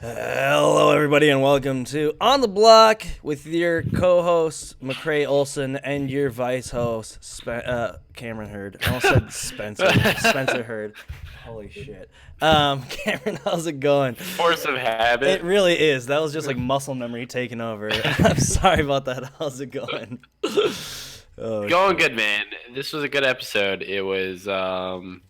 Hello, everybody, and welcome to On the Block with your co-host McCrae Olson and your vice host Cameron Hurd. I almost said Spencer Hurd. Holy shit, Cameron, how's it going? Force of habit. It really is. That was just like muscle memory taking over. I'm sorry about that. How's it going? Going good, man. This was a good episode. It was awesome.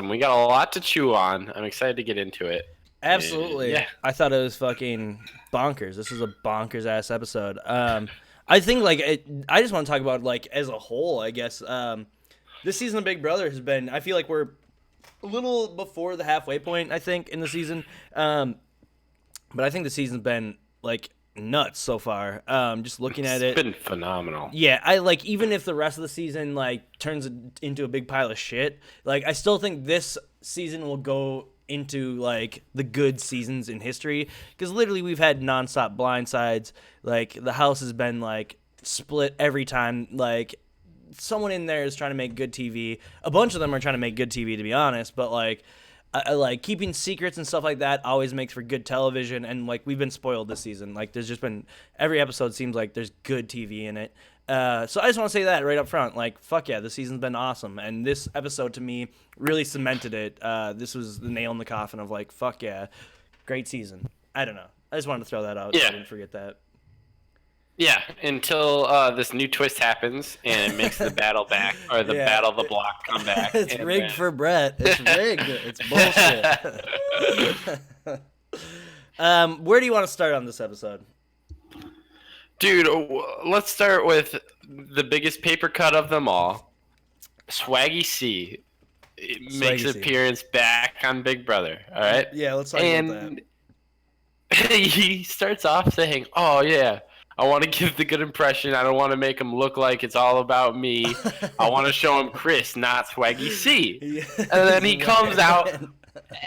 We got a lot to chew on. I'm excited to get into it. Absolutely. Yeah. I thought it was fucking bonkers. This was a bonkers ass episode. I think I just want to talk about like as a whole, I guess. This season of Big Brother has been, I feel like we're a little before the halfway point, I think, in the season. But I think the season's been like nuts so far. Just looking at it. It's been phenomenal. Yeah, I like, even if the rest of the season like turns into a big pile of shit, like I still think this season will go into like the good seasons in history, because literally we've had nonstop blindsides. Like the house has been like split every time. Like someone in there is trying to make good TV. A bunch of them are trying to make good TV, to be honest. But like, I like keeping secrets and stuff like that always makes for good television. And like we've been spoiled this season. Like there's just been every episode seems like there's good TV in it. So I just want to say that right up front. Like, fuck yeah, the season's been awesome. And this episode, to me, really cemented it. This was the nail in the coffin of, like, fuck yeah, great season. I don't know. I just wanted to throw that out. Yeah. So I didn't forget that. Yeah, until this new twist happens and it makes the battle back, or the battle of the block come back. It's rigged for Brett. It's rigged. It's bullshit. Where do you want to start on this episode? Dude, let's start with the biggest paper cut of them all. Swaggy C makes an appearance back on Big Brother, all right? Yeah, let's talk about that. He starts off saying, oh, yeah, I want to give the good impression. I don't want to make him look like it's all about me. I want to show him Chris, not Swaggy C. Yeah. And then he comes out.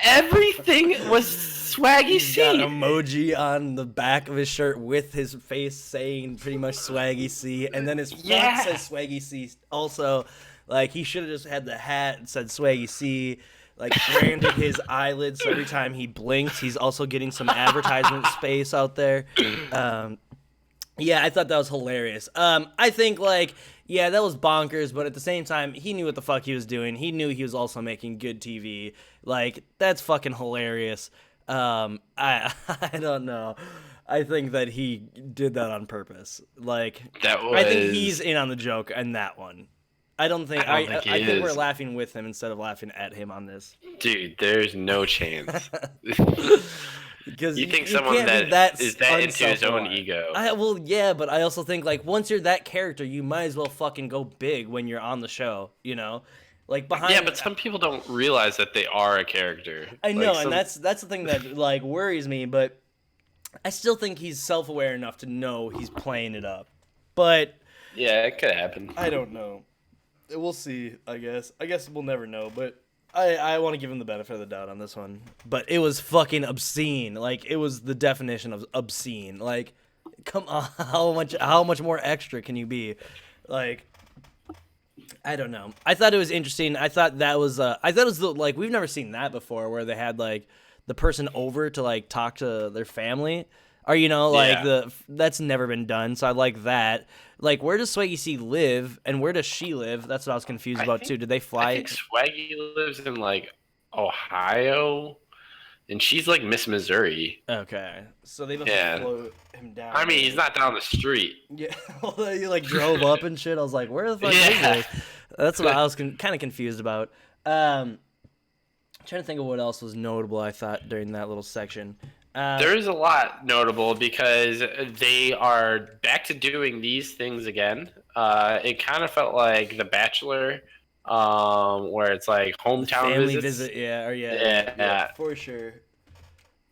Everything was Swaggy C. Got an emoji on the back of his shirt with his face saying pretty much Swaggy C, and then his front says Swaggy C. Also, like he should have just had the hat and said Swaggy C. Like branded his eyelids, so every time he blinks, he's also getting some advertisement space out there. Yeah, I thought that was hilarious. I think like, yeah, that was bonkers, but at the same time, he knew what the fuck he was doing. He knew he was also making good TV. Like, that's fucking hilarious. I don't know. I think that he did that on purpose. Like, I think he's in on the joke in that one. I think we're laughing with him instead of laughing at him on this. Dude, there's no chance. Because you think someone that is that into his own ego. Well, yeah, but I also think, like, once you're that character, you might as well fucking go big when you're on the show, you know? Like, behind... Yeah, but some people don't realize that they are a character. I know, and that's the thing that, like, worries me, but I still think he's self-aware enough to know he's playing it up. But... Yeah, it could happen. I don't know. We'll see, I guess. I guess we'll never know, but... I want to give him the benefit of the doubt on this one. But it was fucking obscene. Like, it was the definition of obscene. Like, come on, how much more extra can you be? Like, I don't know. I thought it was interesting. I thought it was like, we've never seen that before, where they had, like, the person over to, like, talk to their family. Or, you know, like, that's never been done, so I like that. Like, where does Swaggy C live, and where does she live? That's what I was confused about, too. Did they fly? I think Swaggy lives in, like, Ohio, and she's, like, Miss Missouri. Okay. So they must float him down. I mean, he's not down the street. Yeah, he, like, drove up and shit. I was like, where the fuck is this? That's what I was kind of confused about. Trying to think of what else was notable, I thought, during that little section. There is a lot notable because they are back to doing these things again. It kind of felt like The Bachelor, where it's like hometown family visits. visit, yeah, for sure.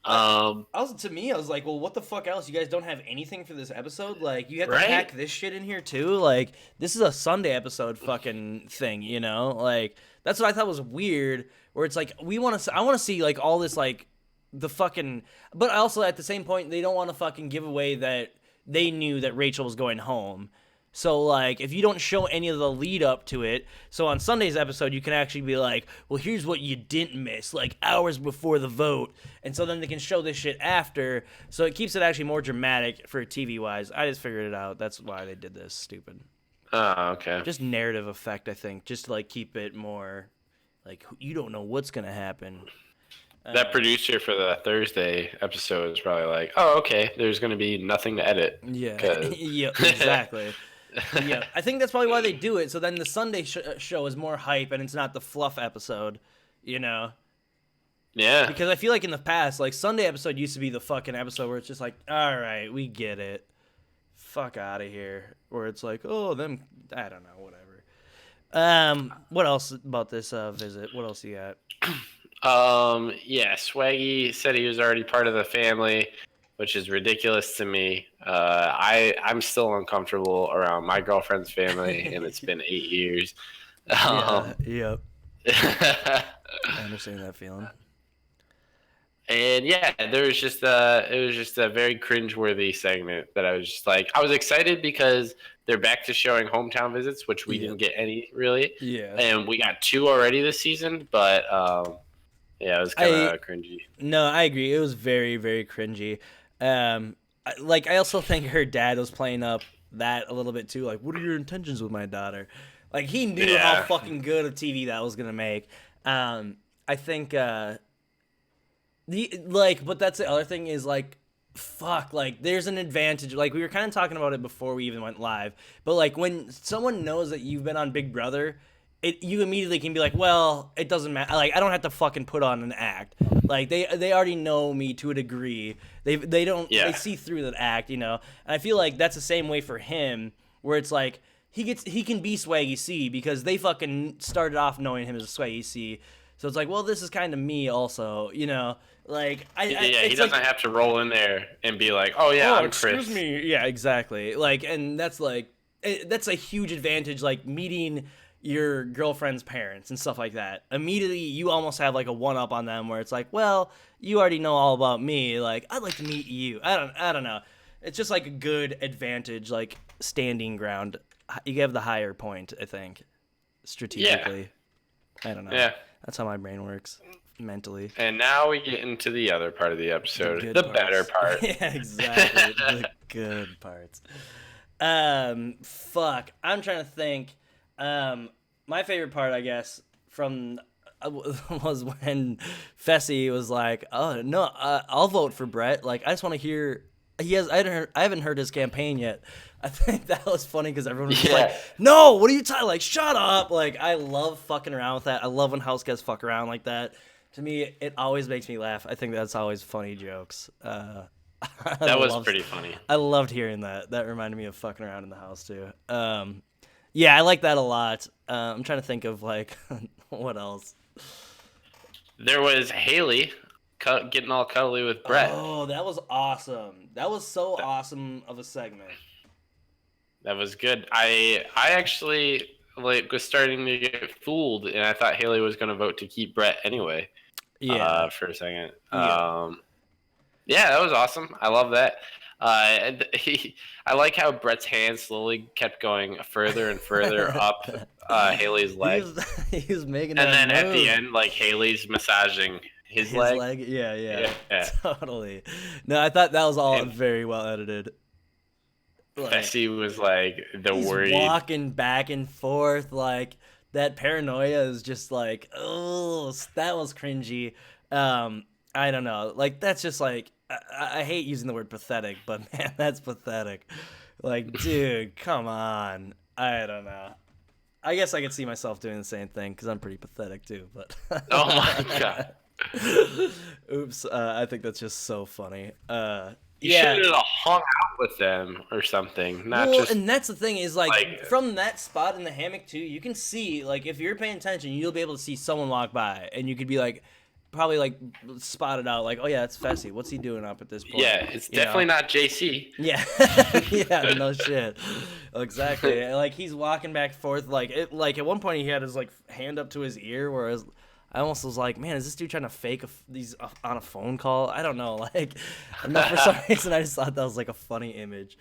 To me, I was like, well, what the fuck else? You guys don't have anything for this episode? Like, you have to pack this shit in here too? Like, this is a Sunday episode fucking thing, you know? Like, that's what I thought was weird, where it's like, I want to see, like, all this, like, the fucking... But also, at the same point, they don't want to fucking give away that they knew that Rachel was going home. So, like, if you don't show any of the lead up to it, so on Sunday's episode, you can actually be like, well, here's what you didn't miss, like, hours before the vote. And so then they can show this shit after. So it keeps it actually more dramatic for TV-wise. I just figured it out. That's why they did this. Stupid. Oh, okay. Just narrative effect, I think. Just to, like, keep it more, like, you don't know what's going to happen. That producer for the Thursday episode was probably like, oh, okay, there's going to be nothing to edit. Yeah, yeah, exactly. Yeah, I think that's probably why they do it. So then the Sunday show is more hype, and it's not the fluff episode, you know? Yeah. Because I feel like in the past, like, Sunday episode used to be the fucking episode where it's just like, all right, we get it. Fuck out of here. Where it's like, oh, them, I don't know, whatever. What else about this visit? What else you got? Yeah, Swaggy said he was already part of the family, which is ridiculous to me. I'm still uncomfortable around my girlfriend's family, and it's been 8 years. Yep. I understand that feeling. And yeah, it was just a very cringeworthy segment that I was just like, I was excited because they're back to showing hometown visits, which we didn't get any really. Yeah. And we got 2 already this season, but yeah, it was kind of cringy. No, I agree. It was very, very cringy. I also think her dad was playing up that a little bit too. Like, what are your intentions with my daughter? Like, he knew how fucking good of TV that was gonna make. I think but that's the other thing is like, fuck, like there's an advantage. Like we were kind of talking about it before we even went live, but like when someone knows that you've been on Big Brother, you immediately can be like, well, it doesn't matter. Like I don't have to fucking put on an act. Like they already know me to a degree. They see through that act, you know. And I feel like that's the same way for him, where it's like he can be Swaggy C because they fucking started off knowing him as Swaggy C. So it's like, well, this is kind of me also, you know. Like he doesn't have to roll in there and be like, oh yeah, I'm Chris. Excuse me. Yeah, exactly. Like, and that's a huge advantage. Like meeting your girlfriend's parents and stuff like that. Immediately, you almost have like a one up on them, where it's like, well, you already know all about me. Like, I'd like to meet you. I don't know. It's just like a good advantage, like standing ground. You have the higher point, I think, strategically. Yeah. I don't know. Yeah. That's how my brain works mentally. And now we get into the other part of the episode, the better part. Yeah, exactly. The good parts. Fuck. I'm trying to think. My favorite part, I guess, from was when Fessy was like, "Oh no, I'll vote for Brett." Like, I just want to hear. I haven't heard his campaign yet. I think that was funny because everyone was like, "No, what are you talking? Like, shut up!" Like, I love fucking around with that. I love when house guests fuck around like that. To me, it always makes me laugh. I think that's always funny jokes. That was pretty funny. I loved hearing that. That reminded me of fucking around in the house too. Yeah, I like that a lot. I'm trying to think of like what else. There was Haley getting all cuddly with Brett. Oh, that was awesome. That was so awesome of a segment. That was good. I actually was starting to get fooled, and I thought Haley was going to vote to keep Brett anyway. Yeah. For a second. Yeah, that was awesome. I love that. I like how Brett's hand slowly kept going further and further up Haley's leg. He was making and that then move. At the end, like Haley's massaging his leg. Yeah. Totally. No, I thought that was all very well edited. Fessy was like he's worried, walking back and forth, like that paranoia is just like, oh, that was cringy. I don't know, like that's just like I hate using the word pathetic, but man, that's pathetic. Like, dude, come on. I don't know. I guess I could see myself doing the same thing because I'm pretty pathetic too. But oh my god. Oops. I think that's just so funny. You should have hung out with them or something. And that's the thing is like from that spot in the hammock too, you can see like if you're paying attention, you'll be able to see someone walk by, and you could be like, probably like spot it out like, oh yeah, it's Fessy. What's he doing up at this point? Yeah, it's definitely not JC. Yeah, yeah, no shit. Exactly. Like he's walking back and forth. Like at one point he had his like hand up to his ear, whereas I almost was like, man, is this dude trying to fake these on a phone call? I don't know. Like, for some reason, I just thought that was like a funny image.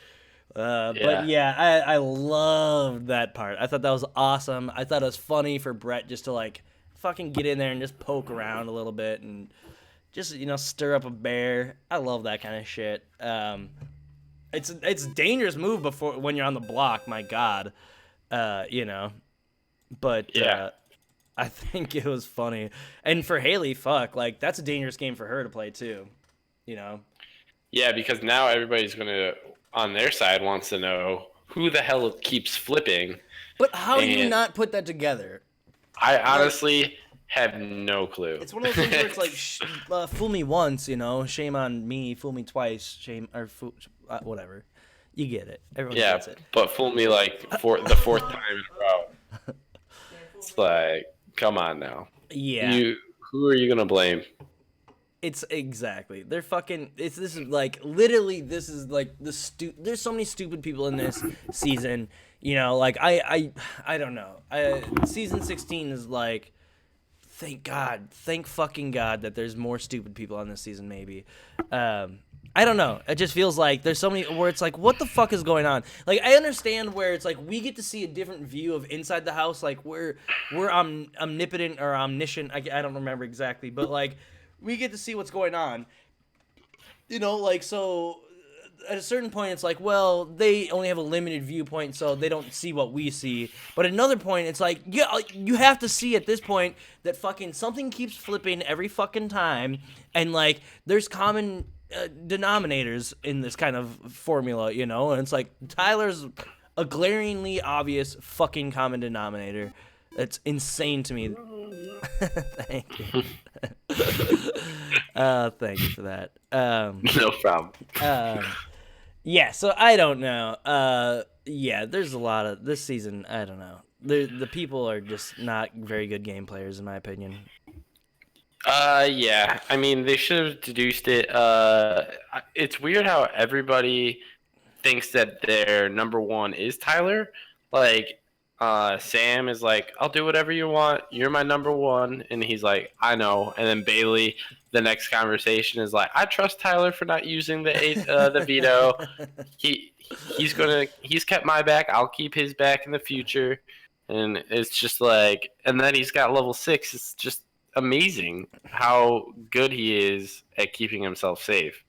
But Yeah. yeah, I loved that part. I thought that was awesome. I thought it was funny for Brett just to like fucking get in there and just poke around a little bit and just stir up a bear. I love that kind of shit. It's a dangerous move before when you're on the block. My God, you know. But Yeah. I think it was funny, and for Haley, fuck, like that's a dangerous game for her to play too. You know. Yeah, because now everybody's gonna on their side wants to know who the hell keeps flipping, But how do you and not put that together? I Like, honestly have no clue. it's one of those things where it's like, fool me once, shame on me. Fool me twice, shame or whatever. You get it. Everyone Yeah, gets it. but fool me like for the fourth time in a row. It's like, come on now. Yeah, You who are you gonna blame? it's exactly. They're fucking. This is like literally. This is like there's so many stupid people in this season. Like I don't know. Season 16 is like. Thank God, thank fucking God that there's more stupid people on this season. Maybe, I don't know. It just feels like there's so many where it's like, what the fuck is going on? Like, I understand where it's like we get to see a different view of inside the house. Like we're omnipotent or omniscient. I don't remember exactly, but like we get to see what's going on. Like so at a certain point it's like, well, they only have a limited viewpoint, so they don't see what we see. But at another point it's like, yeah, you have to see at this point that fucking something keeps flipping every fucking time, and like there's common denominators in this kind of formula, and it's like Tyler's a glaringly obvious fucking common denominator. It's insane to me. Thank you. Thank you for that. No problem. Yeah, so I don't know. Yeah, there's a lot of this season. I don't know. The people are just not very good game players, in my opinion. Yeah. I mean, they should have deduced it. It's weird how everybody thinks that their number one is Tyler. Like, Sam is like, "I'll do whatever you want. You're my number one," and he's like, "I know." And then Bailey, the next conversation is like, "I trust Tyler for not using the veto. He he's kept my back. I'll keep his back in the future." And it's just like, and then he's got level 6. It's just amazing how good he is at keeping himself safe.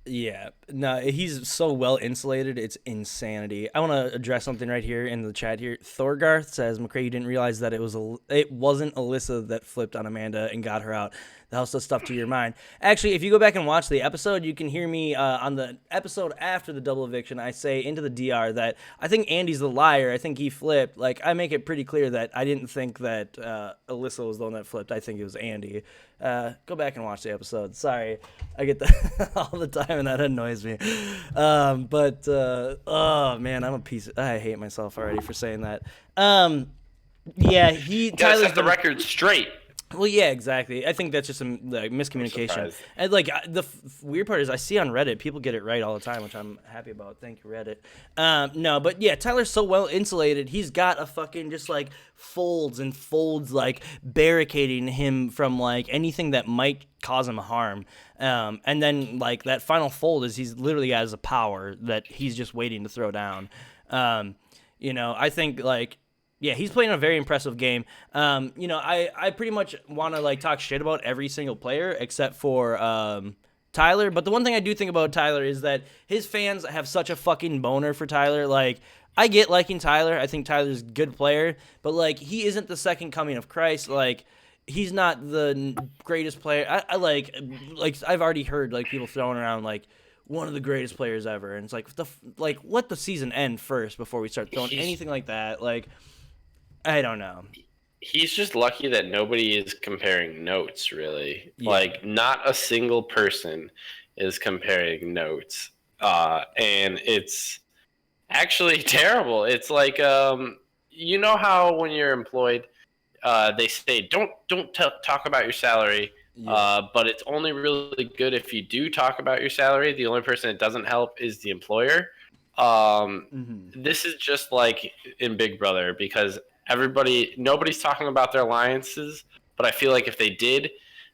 Yeah, no, he's so well insulated. It's insanity. I want to address something right here in the chat here. Thorgarth says, McCray, you didn't realize that it wasn't Alyssa that flipped on Amanda and got her out. The house does stuff to your mind. Actually, if you go back and watch the episode, you can hear me on the episode after the double eviction. I say into the DR that I think Andy's the liar. I think he flipped. Like, I make it pretty clear that I didn't think that Alyssa was the one that flipped. I think it was Andy. Go back and watch the episode. Sorry, I get that all the time, and that annoys me. Oh man, I hate myself already for saying that. Yeah, You gotta Tyler's set the record straight. well, yeah, exactly. I think that's just some miscommunication. And like the weird part is, I see on Reddit people get it right all the time, which I'm happy about. Thank you, Reddit. No, but yeah, Tyler's so well insulated. He's got a fucking just like folds and folds, like barricading him from like anything that might cause him harm. And then like that final fold is he's literally has a power that he's just waiting to throw down. I think like. Yeah, he's playing a very impressive game. I pretty much want to like talk shit about every single player except for Tyler. But the one thing I do think about Tyler is that his fans have such a fucking boner for Tyler. Like, I get liking Tyler. I think Tyler's a good player, but like he isn't the second coming of Christ. Like, he's not the greatest player. I like I've already heard like people throwing around like one of the greatest players ever, and it's like let the season end first before we start throwing anything like that. Like. I don't know. He's just lucky that nobody is comparing notes, really. Yeah. Like, not a single person is comparing notes. And it's actually terrible. It's like, you know how when you're employed, they say, don't talk about your salary, but it's only really good if you do talk about your salary. The only person it doesn't help is the employer. This is just like in Big Brother, because nobody's talking about their alliances, but I feel like if they did,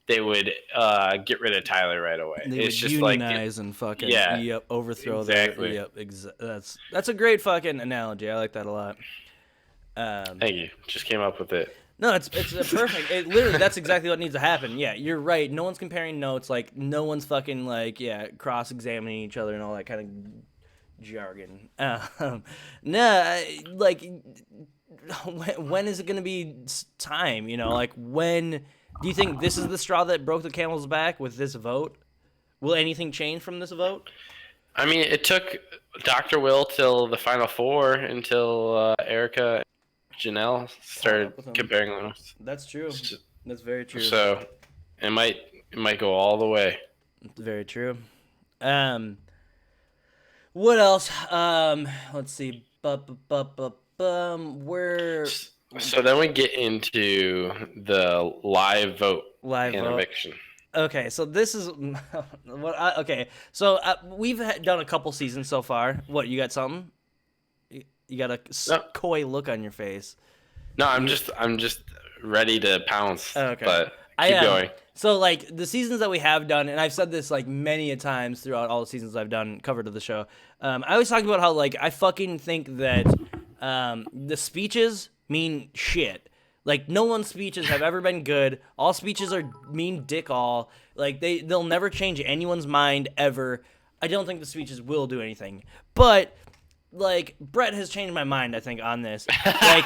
they would get rid of Tyler right away. They it's would just like unionize and fucking overthrow exactly. their that's a great fucking analogy. I like that a lot. Thank you. Just came up with it. No, it's perfect. It literally that's exactly what needs to happen. Yeah, you're right. No one's comparing notes. Like no one's fucking like cross examining each other and all that kind of jargon. Nah, like when is it gonna be time? You know, like when do you think this is the straw that broke the camel's back with this vote? Will anything change from this vote? I mean, it took Dr. Will till the final four until Erica and Janelle started comparing notes. That's true. That's very true. So it might go all the way. Very true. What else? Let's see. Where? So then we get into the live vote and eviction. Okay, so this is okay. So we've done a couple seasons so far. What, you got something? You got a coy look on your face. No, I'm just ready to pounce. Okay, but keep going. So like the seasons that we have done, and I've said this like many a times throughout all the seasons I've done covered of the show. I always talk about how like I fucking think that the speeches mean shit. Like no one's speeches have ever been good. All speeches mean dick all. Like they'll never change anyone's mind ever. I don't think the speeches will do anything. But like Brett has changed my mind, I think, on this. Like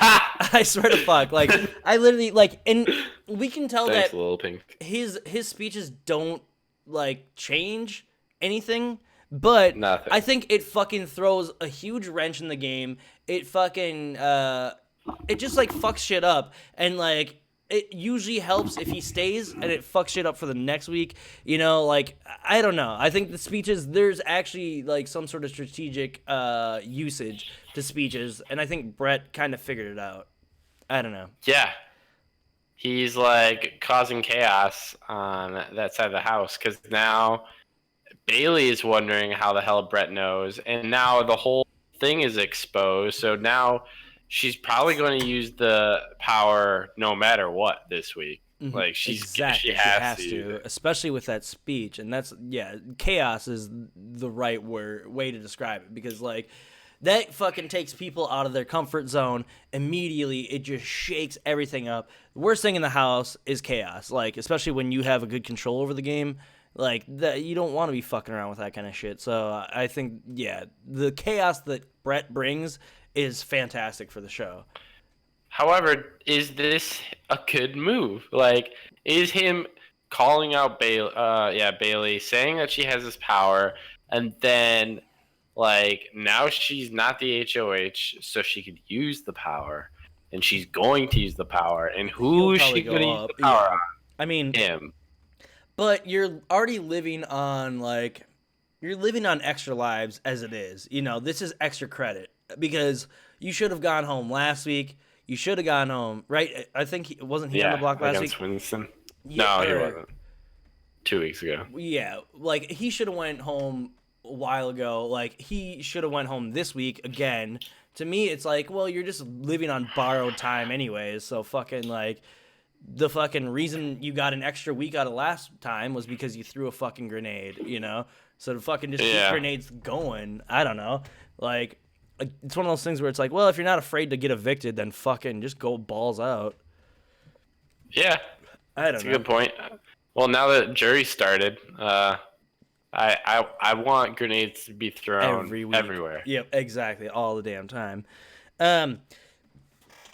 I swear to fuck. Like I literally like, and we can tell that Little Pink. his speeches don't like change anything. But Nothing. I think it fucking throws a huge wrench in the game. It fucking it just like fucks shit up, and like it usually helps if he stays, and it fucks shit up for the next week. You know, like I don't know. I think the speeches, there's actually like some sort of strategic usage to speeches, and I think Brett kind of figured it out. I don't know. Yeah. He's like causing chaos on that side of the house because now Bailey is wondering how the hell Brett knows, and now the whole thing is exposed. So now she's probably going to use the power no matter what this week. Mm-hmm. Like she has to, especially with that speech. And that's chaos is the right way to describe it, because like that fucking takes people out of their comfort zone immediately. It just shakes everything up. The worst thing in the house is chaos, like especially when you have a good control over the game. Like that, you don't want to be fucking around with that kind of shit. So I think the chaos that Brett brings is fantastic for the show. However, is this a good move? Like, is him calling out Bailey, saying that she has this power, and then like now she's not the HOH, so she could use the power, and she's going to use the power, and who is she going to use the power on? I mean, him. But you're already living on extra lives as it is. You know, this is extra credit because you should have gone home last week. You should have gone home, right? I think wasn't he on the block last week? Winston. No, he wasn't. 2 weeks ago. Yeah, like he should have went home a while ago. Like he should have went home this week again. To me, it's like, well, you're just living on borrowed time anyways. So fucking like. The fucking reason you got an extra week out of last time was because you threw a fucking grenade, you know? So to fucking just keep grenades going, I don't know. Like, it's one of those things where it's like, well, if you're not afraid to get evicted, then fucking just go balls out. Yeah. I don't know. That's a good point. Well, now that jury started, I want grenades to be thrown everywhere. Yep, exactly. All the damn time.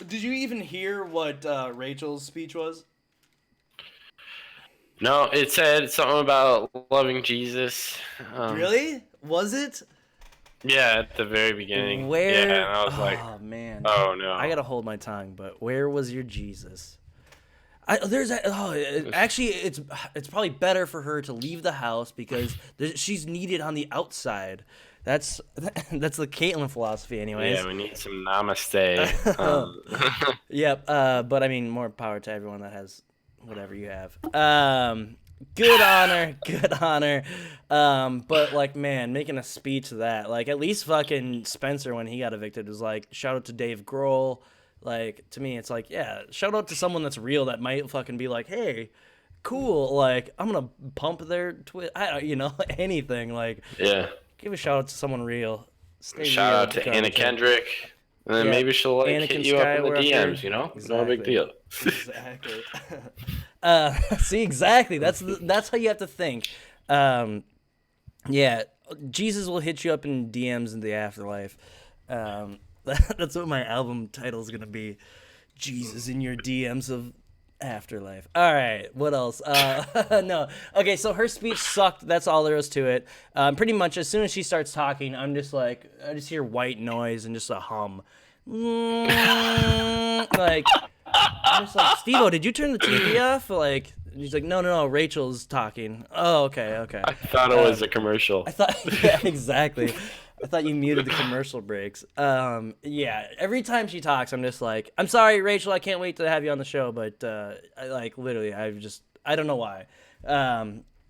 Did you even hear what Rachel's speech was? No, it said something about loving Jesus. Really? Was it? Yeah, at the very beginning. Where? Yeah, and I was like, oh man. Oh no. I gotta hold my tongue. But where was your Jesus? Actually, it's probably better for her to leave the house because she's needed on the outside. That's the Caitlyn philosophy, anyways. Yeah, we need some namaste. Yep. But I mean, more power to everyone that has whatever you have. Good on her. But like, man, making a speech to that, like, at least fucking Spencer when he got evicted was like, shout out to Dave Grohl. Like, to me, it's like, yeah, shout out to someone that's real that might fucking be like, hey, cool. Like, I'm gonna pump their I don't, anything. Like, Yeah. give a shout out to someone real. Stay Shout real, out to Anna garbage head. Kendrick. And then Yeah, maybe she'll like hit Anakin you up in the Skywalker. DMs, you know? No big Exactly. deal. Exactly. See, exactly. That's how you have to think. Um, yeah, Jesus will hit you up in DMs in the afterlife. That's what my album title is gonna be. Jesus in your DMs of afterlife. All right, what else? No. Okay, so her speech sucked. That's all there is to it. Pretty much as soon as she starts talking, I'm just like, I just hear white noise and just a hum. Like, I'm just like, Steve-O, did you turn the TV off? Like, and he's like, no, Rachel's talking. Oh, okay. I thought it was a commercial. I thought, yeah, exactly. I thought you muted the commercial breaks. Yeah, every time she talks, I'm just like, I'm sorry, Rachel, I can't wait to have you on the show, but I like literally, I don't know why.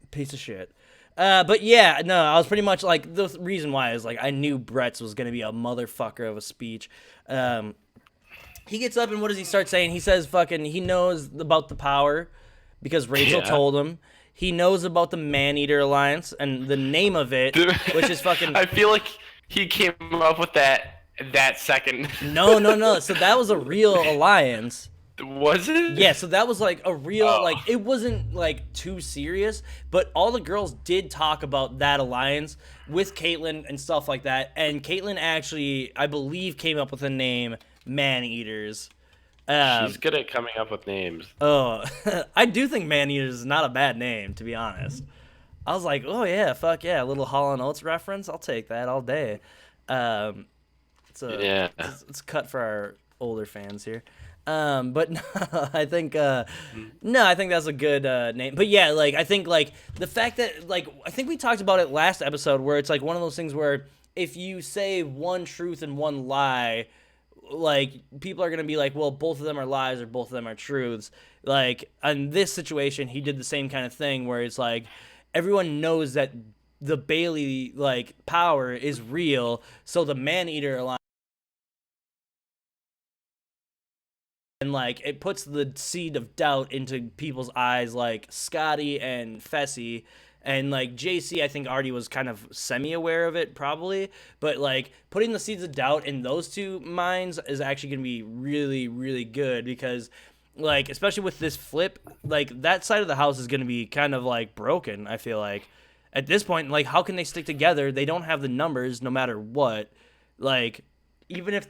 Piece of shit. But yeah, no, I was pretty much like, the reason why is like, I knew Brett's was gonna be a motherfucker of a speech. He gets up and what does he start saying? He says fucking, he knows about the power because Rachel told him. He knows about the Man-Eater Alliance and the name of it, Dude, which is fucking. I feel like he came up with that second. No. So that was a real alliance. Was it? Yeah, so that was like a real, like, it wasn't like too serious, but all the girls did talk about that alliance with Caitlyn and stuff like that. And Caitlyn actually, I believe, came up with the name Man-Eaters. She's good at coming up with names. Oh, I do think Man-Eaters is not a bad name, to be honest. I was like, oh yeah, fuck yeah, a little Hall & Oates reference. I'll take that all day. It's a cut for our older fans here. But no, I think I think that's a good name. But yeah, like I think like the fact that like I think we talked about it last episode where it's like one of those things where if you say one truth and one lie, like people are gonna be like, well, both of them are lies or both of them are truths. Like in this situation, he did the same kind of thing where it's like everyone knows that the Bailey like power is real, so the Man-Eater Alliance. And like it puts the seed of doubt into people's eyes, like Scotty and Fessy, and like JC I think already was kind of semi-aware of it probably, but like putting the seeds of doubt in those two minds is actually going to be really really good because like especially with this flip, like that side of the house is going to be kind of like broken. I feel like at this point, like how can they stick together? They don't have the numbers no matter what. Like even if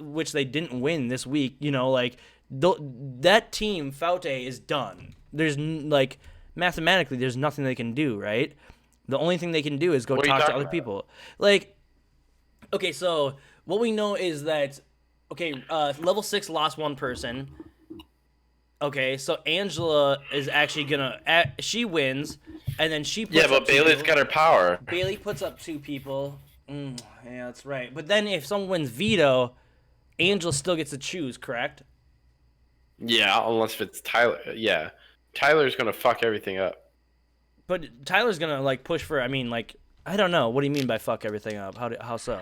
which they didn't win this week, like that team Faute is done. There's like mathematically, there's nothing they can do, right? The only thing they can do is go talk to other people. Like, okay, so what we know is that level 6 lost one person. Okay, so Angela is actually gonna she wins, and then she puts but Bailey's got her power. Bailey puts up 2 people. Yeah, that's right. But then if someone wins veto, Angela still gets to choose, correct? Yeah, unless it's Tyler. Yeah, Tyler's gonna fuck everything up. But Tyler's gonna like push for. I mean, like I don't know. What do you mean by fuck everything up? How so?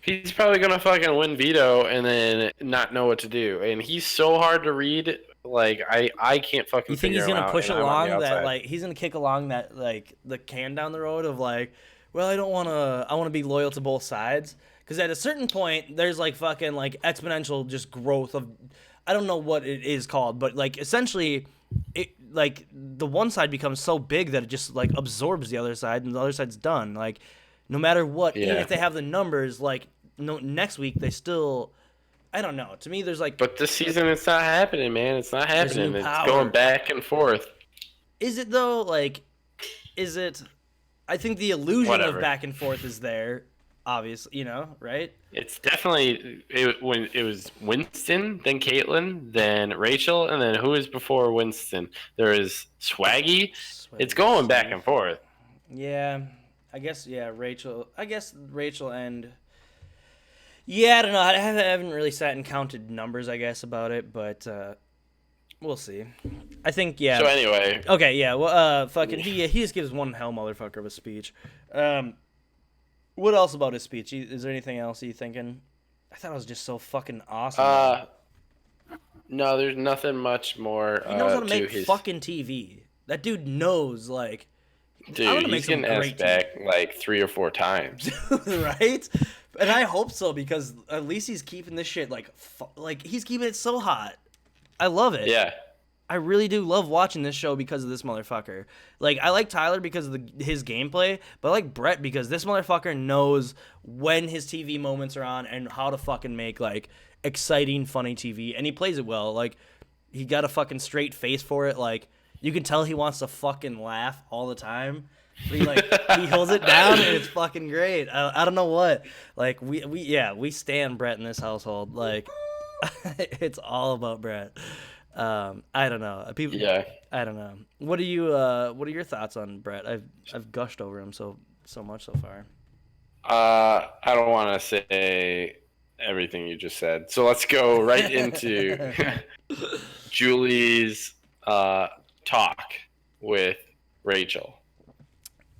He's probably gonna fucking win veto and then not know what to do. And he's so hard to read. Like I can't fucking. You think he's gonna push along along that like he's gonna kick along that like the can down the road of like, well, I want to be loyal to both sides because at a certain point there's like fucking like exponential just growth of, I don't know what it is called, but like essentially it like the one side becomes so big that it just like absorbs the other side and the other side's done. Like no matter what, even if they have the numbers, like next week they still. I don't know. To me, there's like. But this season, it's not happening, man. It's not happening. It's going back and forth. Is it though? Like, is it? I think the illusion of back and forth is there. Obviously, right? It's definitely when it was Winston, then Caitlyn, then Rachel, and then who was before Winston? There is Swaggy. It's going back and forth. Yeah, I guess. Yeah, Rachel. I guess Rachel and. Yeah, I don't know. I haven't really sat and counted numbers, I guess, about it, but we'll see. I think, yeah. So anyway. Okay, yeah. Well, fucking, he just gives one hell motherfucker of a speech. What else about his speech? Is there anything else you thinking? I thought it was just so fucking awesome. No, there's nothing much more He knows how to to make his. fucking TV. That dude knows, like, I'm Dude, gonna make he's some getting asked great TV. back like 3 or 4 times. Right? And I hope so because at least he's keeping this shit like he's keeping it so hot. I love it. Yeah. I really do love watching this show because of this motherfucker. Like I like Tyler because of his gameplay, but I like Brett because this motherfucker knows when his TV moments are on and how to fucking make like exciting, funny TV, and he plays it well. Like he got a fucking straight face for it. Like you can tell he wants to fucking laugh all the time. But he holds it down and it's fucking great. I don't know what. Like we stand Brett in this household. Like it's all about Brett. I don't know. People. Yeah. I don't know. What are your thoughts on Brett? I've gushed over him so much so far. I don't want to say everything you just said, so let's go right into Julie's talk with Rachel,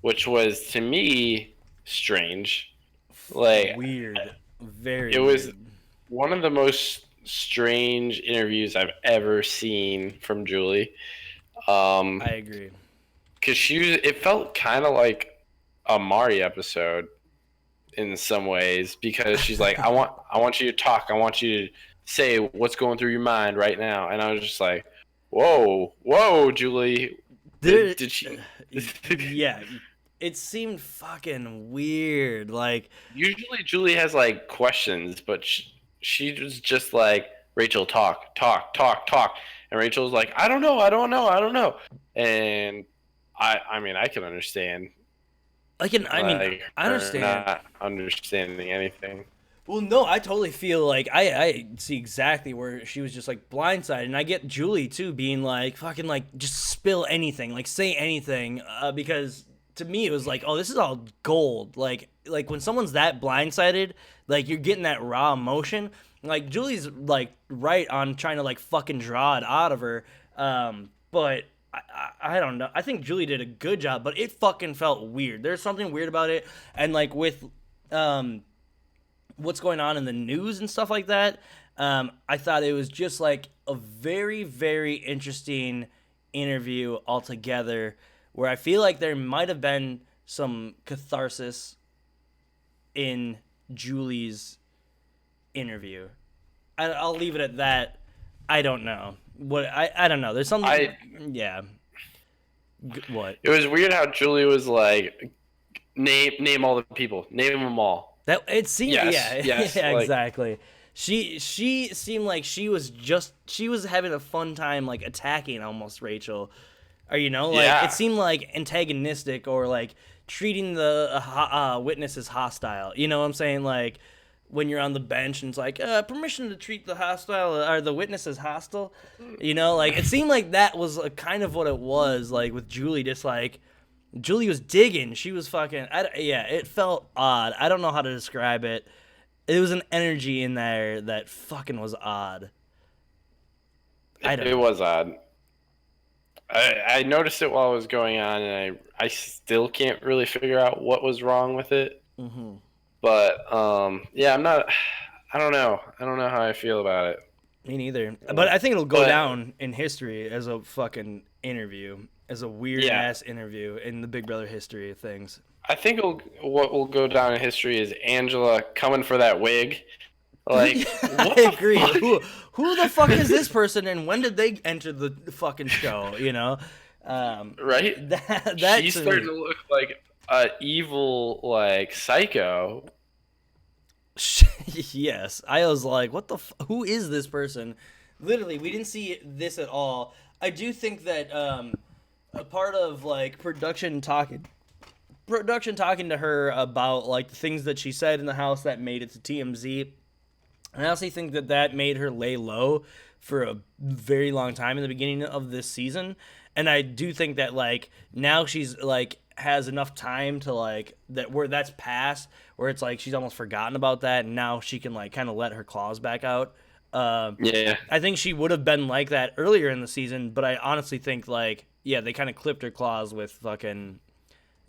which was to me strange. Like Weird, very. it was weird. one of the most strange interviews I've ever seen from Julie. I agree. Because it felt kind of like a Mari episode in some ways because she's like, I want you to talk. I want you to say what's going through your mind right now. And I was just like, whoa, Julie. Did she? Yeah, it seemed fucking weird. Like Usually Julie has like questions, but she was just like, Rachel, talk. And Rachel's like, I don't know. And I mean, I can understand. I understand. Not understanding anything. Well, no, I totally feel like I see exactly where she was just like blindsided, and I get Julie too being like fucking like just spill anything, like say anything, because to me it was like, oh, this is all gold. Like when someone's that blindsided, like you're getting that raw emotion. Like Julie's like right on trying to like fucking draw it out of her, but I don't know. I think Julie did a good job, but it fucking felt weird. There's something weird about it, and like with what's going on in the news and stuff like that. I thought it was just like a very, very interesting interview altogether where I feel like there might have been some catharsis in Julie's interview. I'll leave it at that. I don't know. I don't know. There's something. Yeah. What? It was weird how Julie was like, name all the people. Name them all. That it seemed, yes, yeah, like, exactly. She seemed like she was having a fun time like attacking almost Rachel, or like it seemed like antagonistic or like treating the witness as hostile. You know what I'm saying? Like when you're on the bench and it's like permission to treat the hostile or the witness as hostile. Like it seemed like that was kind of what it was like with Julie, just like. Julie was digging. She was fucking. It felt odd. I don't know how to describe it. It was an energy in there that fucking was odd. It was odd. I noticed it while it was going on, and I still can't really figure out what was wrong with it. Mm-hmm. But yeah, I'm not. I don't know. I don't know how I feel about it. Me neither. But I think it'll go down in history as a fucking interview. As a weird ass interview in the Big Brother history of things. I think what will go down in history is Angela coming for that wig. Like, I agree. Who the fuck is this person, and when did they enter the fucking show? Right? That she's starting to look like an evil, like psycho. Yes, I was like, what the? Who is this person? Literally, we didn't see this at all. I do think that. A part of like production talking to her about like the things that she said in the house that made it to TMZ. And I honestly think that made her lay low for a very long time in the beginning of this season. And I do think that like now she's like has enough time to like that's past where it's like she's almost forgotten about that, and now she can like kind of let her claws back out. Yeah, I think she would have been like that earlier in the season, but I honestly think like they kind of clipped her claws with fucking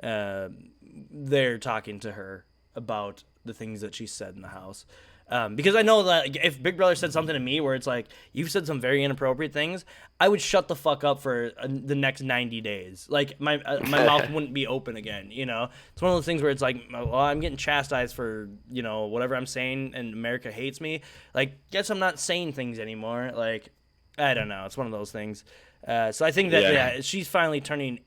they're talking to her about the things that she said in the house. Because I know that if Big Brother said something to me where it's like, you've said some very inappropriate things, I would shut the fuck up for the next 90 days. Like, my mouth wouldn't be open again, you know? It's one of those things where it's like, well, I'm getting chastised for, you know, whatever I'm saying, and America hates me. Like, guess I'm not saying things anymore. Like, I don't know. It's one of those things. So I think that, yeah, she's finally turning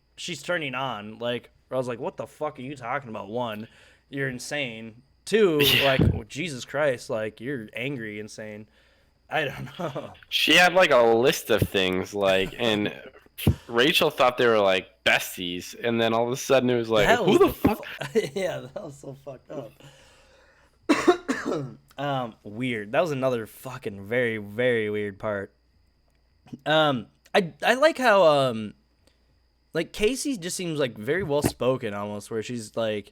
on. Like, I was like, what the fuck are you talking about? One, you're insane. Two, like, oh, Jesus Christ, like, you're angry, insane. I don't know. She had like a list of things, like, and Rachel thought they were like besties, and then all of a sudden it was like, who the fuck? Yeah, that was so fucked up. Weird. That was another fucking very, very weird part. I like how like Casey just seems like very well spoken almost, where she's like,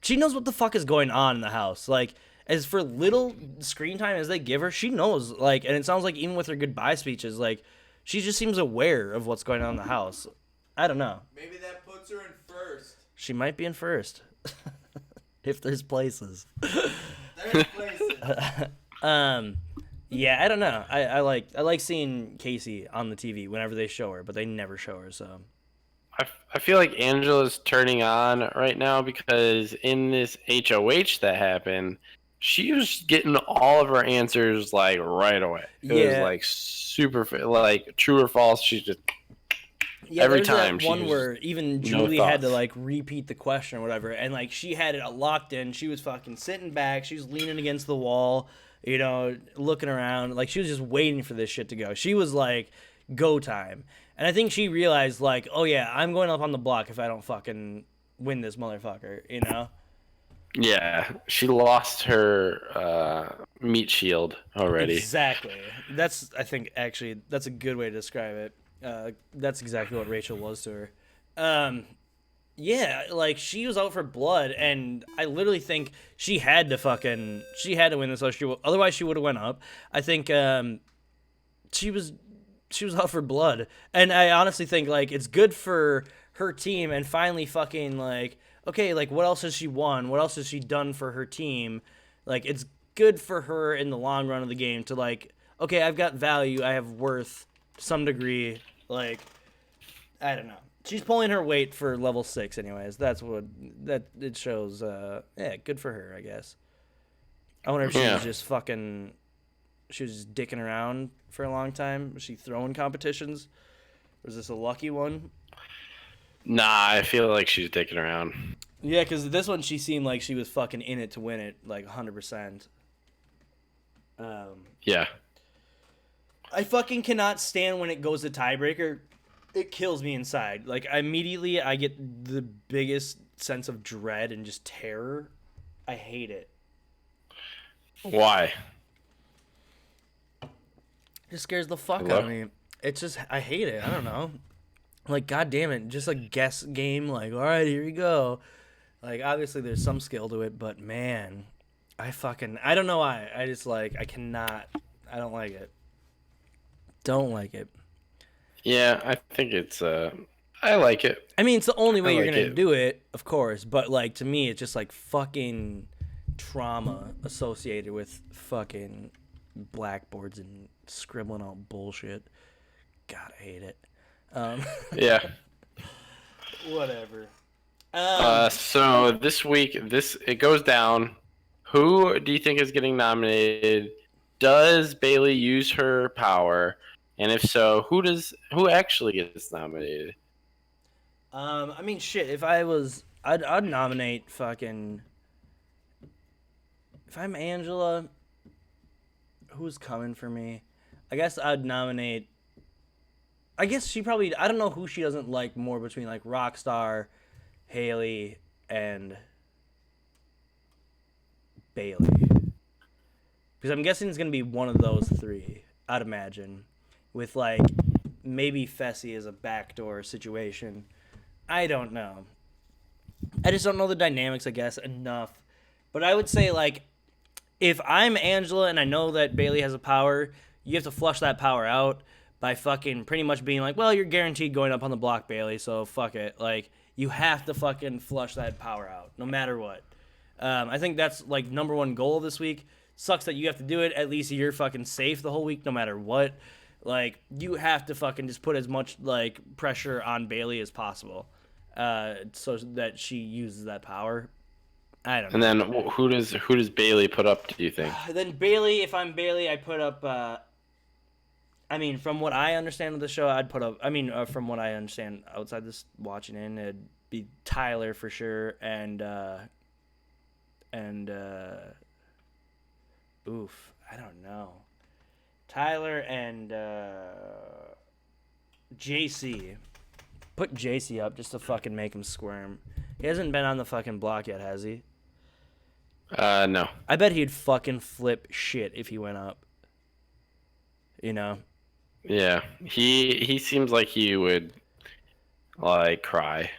she knows what the fuck is going on in the house. Like, as for little screen time as they give her, she knows. Like, and it sounds like even with her goodbye speeches, like, she just seems aware of what's going on in the house. I don't know. Maybe that puts her in first. She might be in first. If there's places. There's places. Yeah, I don't know. I like seeing Casey on the TV whenever they show her, but they never show her, so. I feel like Angela's turning on right now because in this HOH that happened, she was getting all of her answers like right away. It was like super, like true or false. She's just every time. That one where even Julie had to like repeat the question or whatever, and like she had it locked in. She was fucking sitting back. She was leaning against the wall, you know, looking around. Like she was just waiting for this shit to go. She was like, go time. And I think she realized, like, oh, yeah, I'm going up on the block if I don't fucking win this motherfucker, you know? Yeah, she lost her meat shield already. Exactly. I think, actually, that's a good way to describe it. That's exactly what Rachel was to her. Yeah, like, she was out for blood, and I literally think she had to win this, otherwise she would have went up. I think she was out for blood. And I honestly think, like, it's good for her team and finally fucking, like, okay, like, what else has she won? What else has she done for her team? Like, it's good for her in the long run of the game to, like, okay, I've got value, I have worth to some degree. Like, I don't know. She's pulling her weight for level 6 anyways. That it shows, yeah, good for her, I guess. I wonder if she was just fucking... She was just dicking around for a long time. Was she throwing competitions? Was this a lucky one? Nah, I feel like she's dicking around. Yeah, because this one she seemed like she was fucking in it to win it, like 100%. Yeah. I fucking cannot stand when it goes to tiebreaker. It kills me inside. Like, immediately I get the biggest sense of dread and just terror. I hate it. Why? It just scares the fuck out of me. It's just, I hate it. I don't know. Like, god damn it. Just a guess game. Like, all right, here we go. Like, obviously there's some skill to it, but man, I don't know why. I just, like, I don't like it. Don't like it. Yeah, I think it's, I like it. I mean, it's the only way you're going to do it, of course, but, like, to me, it's just, like, fucking trauma associated with fucking blackboards and scribbling out bullshit. God, I hate it. Yeah. Whatever. So this week, it goes down. Who do you think is getting nominated? Does Bailey use her power? And if so, who actually gets nominated? I mean, shit. If I was, I'd nominate fucking. If I'm Angela, who's coming for me? I guess I'd nominate. I guess she probably. I don't know who she doesn't like more between like Rockstar, Haley, and Bailey. Because I'm guessing it's gonna be one of those three. I'd imagine, with like maybe Fessy as a backdoor situation. I don't know. I just don't know the dynamics, I guess, enough. But I would say, like, if I'm Angela and I know that Bailey has a power, you have to flush that power out by fucking pretty much being like, well, you're guaranteed going up on the block, Bailey, so fuck it. Like, you have to fucking flush that power out, no matter what. I think that's, like, number one goal this week, sucks that you have to do it. At least you're fucking safe the whole week, no matter what. Like, you have to fucking just put as much, like, pressure on Bailey as possible, so that she uses that power. I don't know. And then who does Bailey put up, do you think? Then Bailey, if I'm Bailey, I put up, I mean, from what I understand of the show, I'd put up, from what I understand outside this watching in, it'd be Tyler for sure, and oof, I don't know. Tyler and JC. Put JC up just to fucking make him squirm. He hasn't been on the fucking block yet, has he? No. I bet he'd fucking flip shit if he went up. You know? Yeah. He seems like he would, like, cry.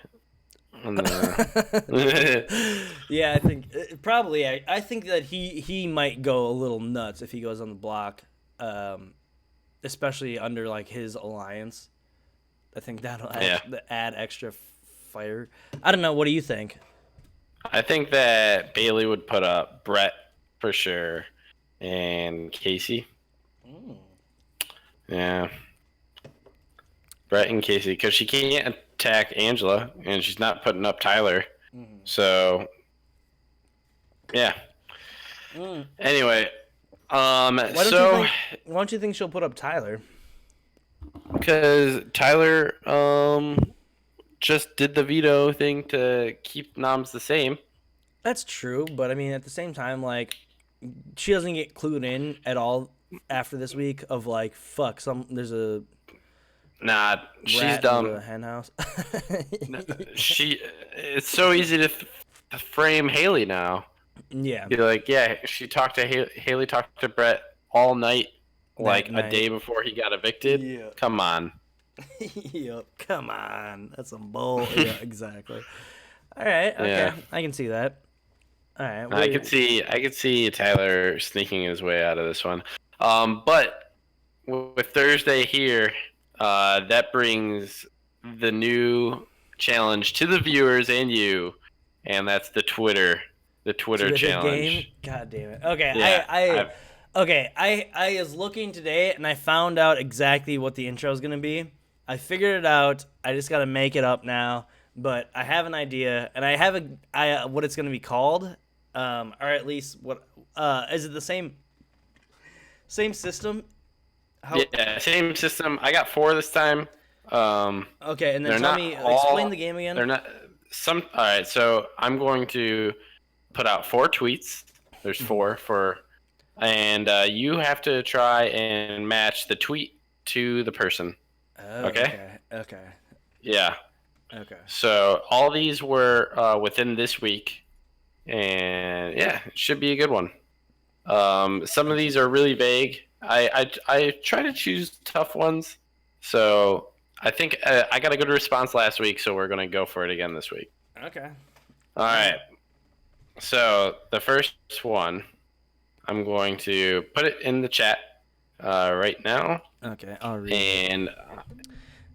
Yeah, I think probably. I think that he might go a little nuts if he goes on the block, especially under like his alliance. I think that'll add extra fire. I don't know. What do you think? I think that Bailey would put up Brett for sure, and Casey. Yeah, Brett and Casey, because she can't attack Angela, and she's not putting up Tyler. So, yeah. Anyway, why don't you think she'll put up Tyler? Because Tyler just did the veto thing to keep noms the same. That's true, but I mean, at the same time, like, she doesn't get clued in at all after this week of like, fuck, there's a Nah, she's rat dumb. in the hen house. It's so easy to frame Haley now. Yeah. You're like, yeah, she talked to Haley talked to Brett all night, like a day before he got evicted. Yeah. Come on. Yep. Come on. That's some bull. Yeah, exactly. All right. Okay. Yeah. I can see that. All right. I could see Tyler sneaking his way out of this one. But with Thursday here, that brings the new challenge to the viewers and you, and that's the Twitter challenge. Game? God damn it. Okay. Yeah, I was looking today and I found out exactly what the intro is gonna be. I figured it out. I just gotta make it up now. But I have an idea, and I have what it's gonna be called, or at least what is it the same system? Yeah, same system. I got 4 this time. Okay, and then explain the game again. They're not some. All right, so I'm going to put out 4 tweets. There's 4 and you have to try and match the tweet to the person. Oh, okay. Okay. Yeah. Okay. So all these were within this week, and yeah, it should be a good one. Some of these are really vague. I try to choose tough ones, so I think I got a good response last week, so we're gonna go for it again this week. Okay. All right. So the first one, I'm going to put it in the chat right now. Okay, I'll read and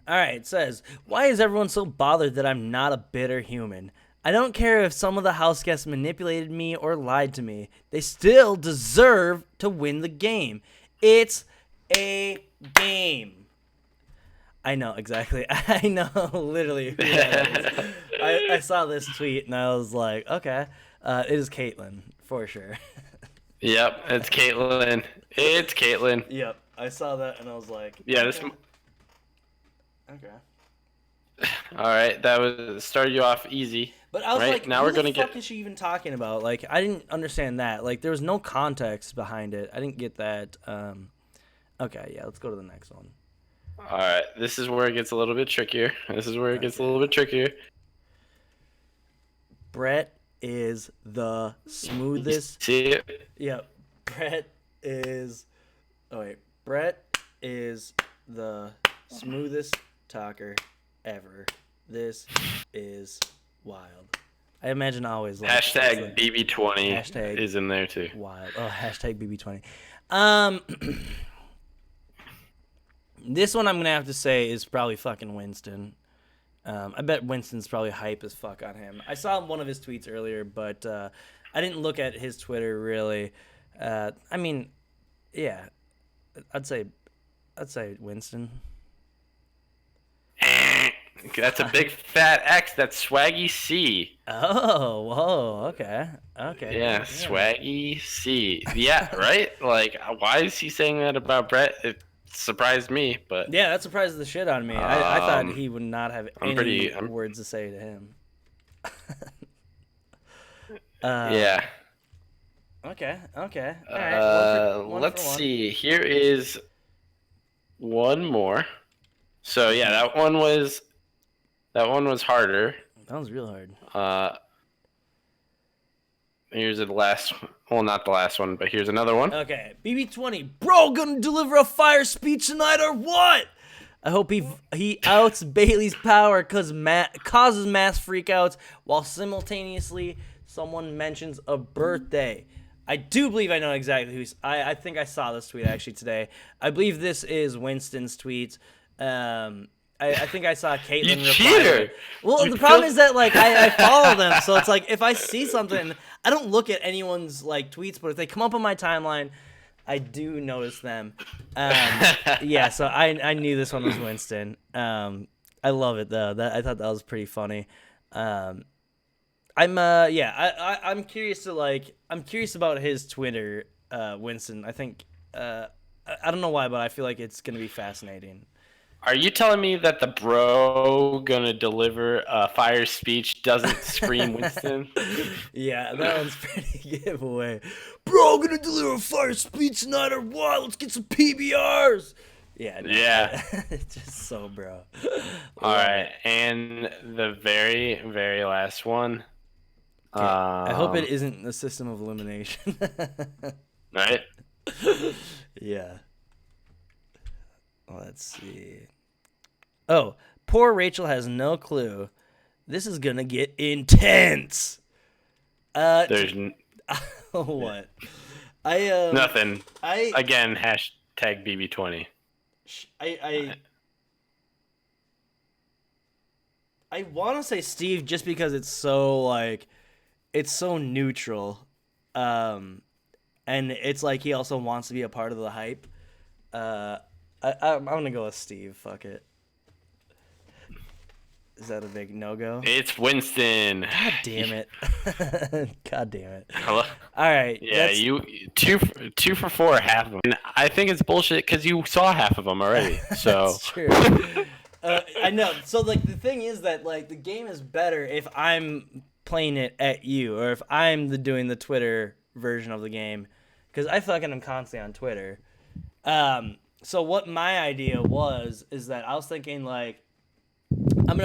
all right, it says, why is everyone so bothered that I'm not a bitter human? I don't care if some of the house guests manipulated me or lied to me. They still deserve to win the game. It's a game. I know, exactly. I know, literally. Who that is. I saw this tweet, and I was like, okay. It is Caitlin, for sure. Yep, it's Caitlin. It's Caitlin. Yep, I saw that, and I was like, yeah, okay. Okay. All right, that started you off easy. But I was right? like, now what the fuck is she even talking about? Like, I didn't understand that. Like, there was no context behind it. I didn't get that. Okay, yeah, let's go to the next one. All right, this is where it gets a little bit trickier. Brett is the smoothest. See it? Yep. Brett is the smoothest talker ever. This is wild. I imagine always like hashtag BB20 hashtag is in there too. Wild. Oh, hashtag BB20. This one I'm gonna have to say is probably fucking Winston. I bet Winston's probably hype as fuck on him. I saw one of his tweets earlier, but I didn't look at his Twitter really. I mean, yeah, I'd say Winston. That's a big fat X. That's Swaggy C. Oh, whoa, okay. Yeah, God damn. Swaggy C. Yeah, right? Like, why is he saying that about Brett? It surprised me, but Yeah, that surprised the shit out of me. I thought um, he would not have I'm any pretty. words to say to him. Yeah. Okay. All right. One Let's for one. see. Here is one more. So yeah, that one was harder. That was real hard. Here's the last. Well, not the last one, but here's another one. Okay, BB20, bro, gonna deliver a fire speech tonight or what? I hope he outs Bailey's power causes mass freakouts while simultaneously someone mentions a birthday. I do believe I know exactly who's. I think I saw this tweet actually today. I believe this is Winston's tweet. I think I saw Caitlin reply. Cheater! Well, the problem is that like I follow them, so it's like if I see something, I don't look at anyone's like tweets, but if they come up on my timeline, I do notice them. Yeah, so I knew this one was Winston. I love it though. I thought that was pretty funny. I'm curious I'm curious about his Twitter, Winston. I think I don't know why, but I feel like it's gonna be fascinating. Are you telling me that the bro gonna deliver a fire speech doesn't scream Winston? Yeah, that one's pretty giveaway. Bro, gonna deliver a fire speech tonight or what? Let's get some PBRs. Yeah, no, Yeah. it's just so bro. All right, and the very, very last one. Okay. I hope it isn't the system of elimination. Right? Yeah. Let's see. Oh, poor Rachel has no clue. This is gonna get intense. There's What? I nothing. I Again, hashtag BB20. I want to say Steve just because it's so neutral, and it's like he also wants to be a part of the hype. I'm gonna go with Steve. Fuck it. Is that a big no-go? It's Winston. God damn it. God damn it. Hello? All right. Yeah, you two for four, half of them. And I think it's bullshit because you saw half of them already. So That's true. I know. So like the thing is that like the game is better if I'm playing it at you or if I'm doing the Twitter version of the game because I fucking am constantly on Twitter. So what my idea is that I was thinking like I'm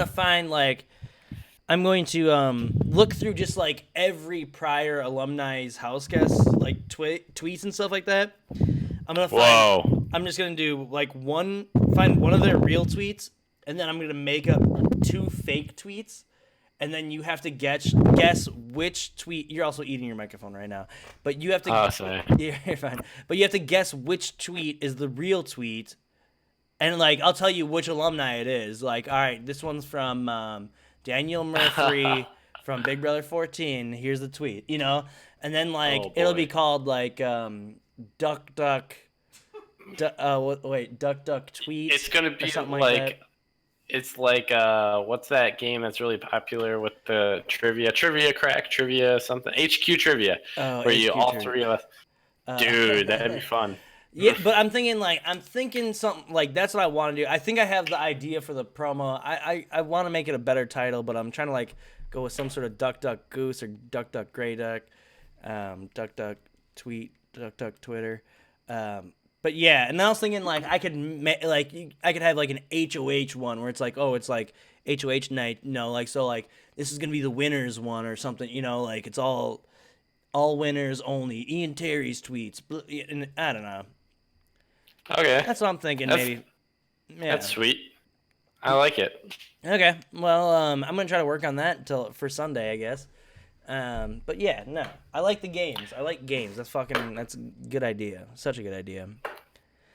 going to look through just like every prior alumni's house guests like tweets and stuff like that. I'm just gonna do like find one of their real tweets, and then I'm gonna make up 2 fake tweets, and then you have to guess which tweet. You're also eating your microphone right now, but you have to. Oh, sorry. Yeah, you're fine. But you have to guess which tweet is the real tweet. And, like, I'll tell you which alumni it is. Like, all right, this one's from Daniel Murphy from Big Brother 14. Here's the tweet, you know? And then, like, it'll be called, like, Duck Duck Tweet. It's going to be something like that. It's like, what's that game that's really popular with the trivia something? HQ Trivia. Oh, where HQ you, all Trivia. three of us. Dude, that'd be fun. Yeah, but I'm thinking something like that's what I want to do. I think I have the idea for the promo. I want to make it a better title, but I'm trying to like go with some sort of Duck Duck Goose or Duck Duck Grey Duck, Duck Duck Tweet, Duck Duck Twitter. But yeah, and I was thinking like I could have like an HOH one where it's like it's like HOH night, this is gonna be the winners one or something, like it's all winners only. Ian Terry's tweets, and I don't know. Okay. That's what I'm thinking. Maybe. Yeah. That's sweet. I like it. Okay. Well, I'm gonna try to work on that for Sunday, I guess. But yeah, no, I like the games. I like games. That's a good idea. Such a good idea.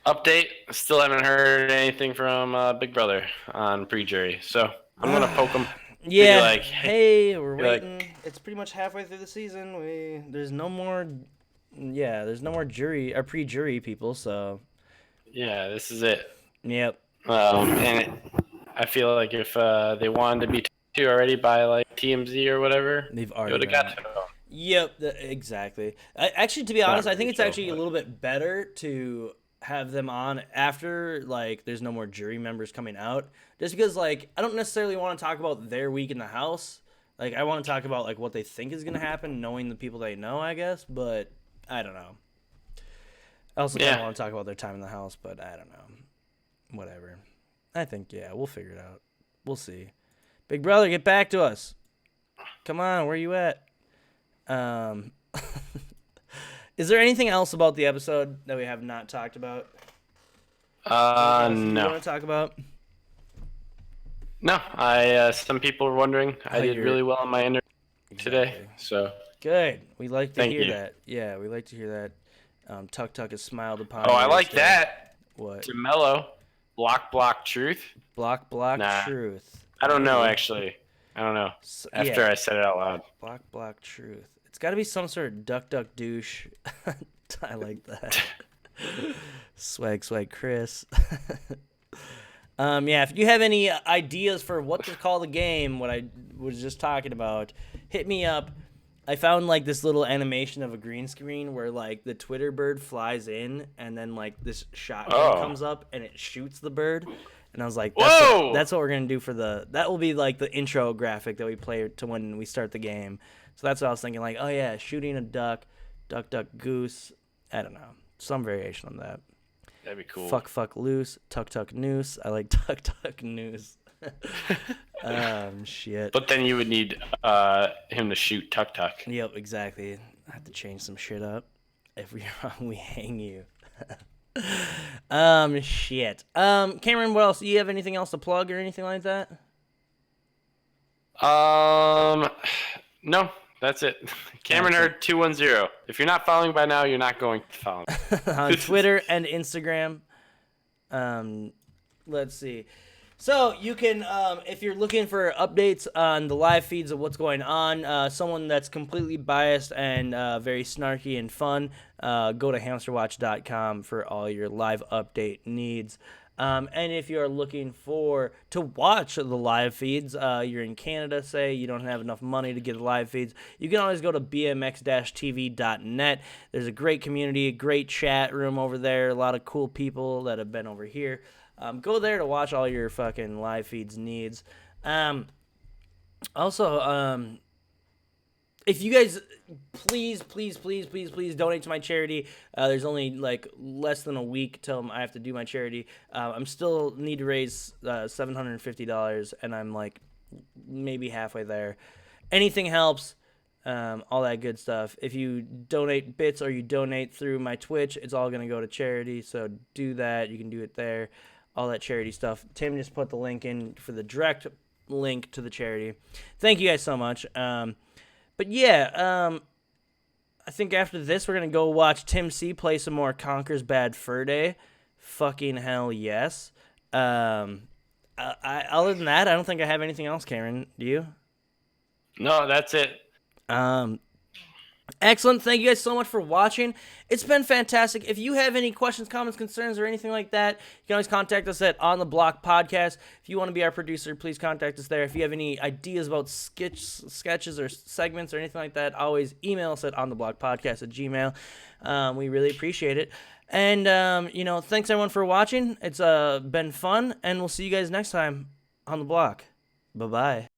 Update. Still haven't heard anything from Big Brother on pre-jury, so I'm gonna poke him. Yeah. Like, hey, we're waiting. It's pretty much halfway through the season. There's no more Yeah, there's no more jury or pre-jury people, so Yeah, this is it. yep. I feel like if they wanted to be two already by like TMZ or whatever, They've it already would have been. got to them. Yep, exactly. Actually, to be honest, I think really it's so, actually a little bit better to have them on after like there's no more jury members coming out, just because like I don't necessarily want to talk about their week in the house. Like I want to talk about like what they think is gonna happen, knowing the people they know, I guess. But I don't know. I also kind of want to talk about their time in the house, but I don't know. Whatever. I think we'll figure it out. We'll see. Big brother, get back to us. Come on, where you at? Is there anything else about the episode that we have not talked about? No. You want to talk about? No, some people were wondering. I did really well on my interview today, so good. We like to hear you. that. Yeah, we like to hear that. Tuck Tuck has smiled upon. Oh, I like that. What? DeMello, block truth. Block truth. I don't know actually. I don't know. After I said it out loud. Block truth. It's got to be some sort of duck douche. I like that. swag Chris. If you have any ideas for what to call the game, what I was just talking about, hit me up. I found like this little animation of a green screen where like the Twitter bird flies in and then like this shotgun comes up and it shoots the bird. And I was like, that's what we're going to do that will be like the intro graphic that we play to when we start the game. So that's what I was thinking, like, oh yeah, shooting a duck, goose. I don't know. Some variation on that. That'd be cool. Fuck loose, tuck noose. I like tuck noose. Shit. But then you would need him to shoot tuck. Yep, exactly. I have to change some shit up. If we're wrong, we hang you. Shit. Cameron, what else? Do you have anything else to plug or anything like that? No, that's it. Cameron Hurd 210. If you're not following by now, you're not going to follow me. On Twitter and Instagram. Let's see. So you can, if you're looking for updates on the live feeds of what's going on, someone that's completely biased and very snarky and fun, go to hamsterwatch.com for all your live update needs. And if you're looking to watch the live feeds, you're in Canada, say, you don't have enough money to get the live feeds, you can always go to bmx-tv.net. There's a great community, a great chat room over there, a lot of cool people that have been over here. Go there to watch all your fucking live feeds needs. Also, if you guys please donate to my charity. There's only like less than a week till I have to do my charity. I'm still need to raise $750, and I'm like maybe halfway there. Anything helps. All that good stuff. If you donate bits or you donate through my Twitch, it's all gonna go to charity. So do that. You can do it there. All that charity stuff. Tim just put the link in for the direct link to the charity. Thank you guys so much. But yeah, I think after this we're gonna go watch Tim C play some more Conker's Bad Fur Day. Fucking hell yes. Other than that, I don't think I have anything else, Cameron. Do you? No, that's it. Excellent. Thank you guys so much for watching. It's been fantastic. If you have any questions, comments, concerns, or anything like that, you can always contact us at On The Block Podcast. If you want to be our producer, please contact us there. If you have any ideas about sketches or segments or anything like that, always email us at ontheblockpodcast@gmail.com. We really appreciate it. And, thanks everyone for watching. It's been fun, and we'll see you guys next time on The Block. Bye-bye.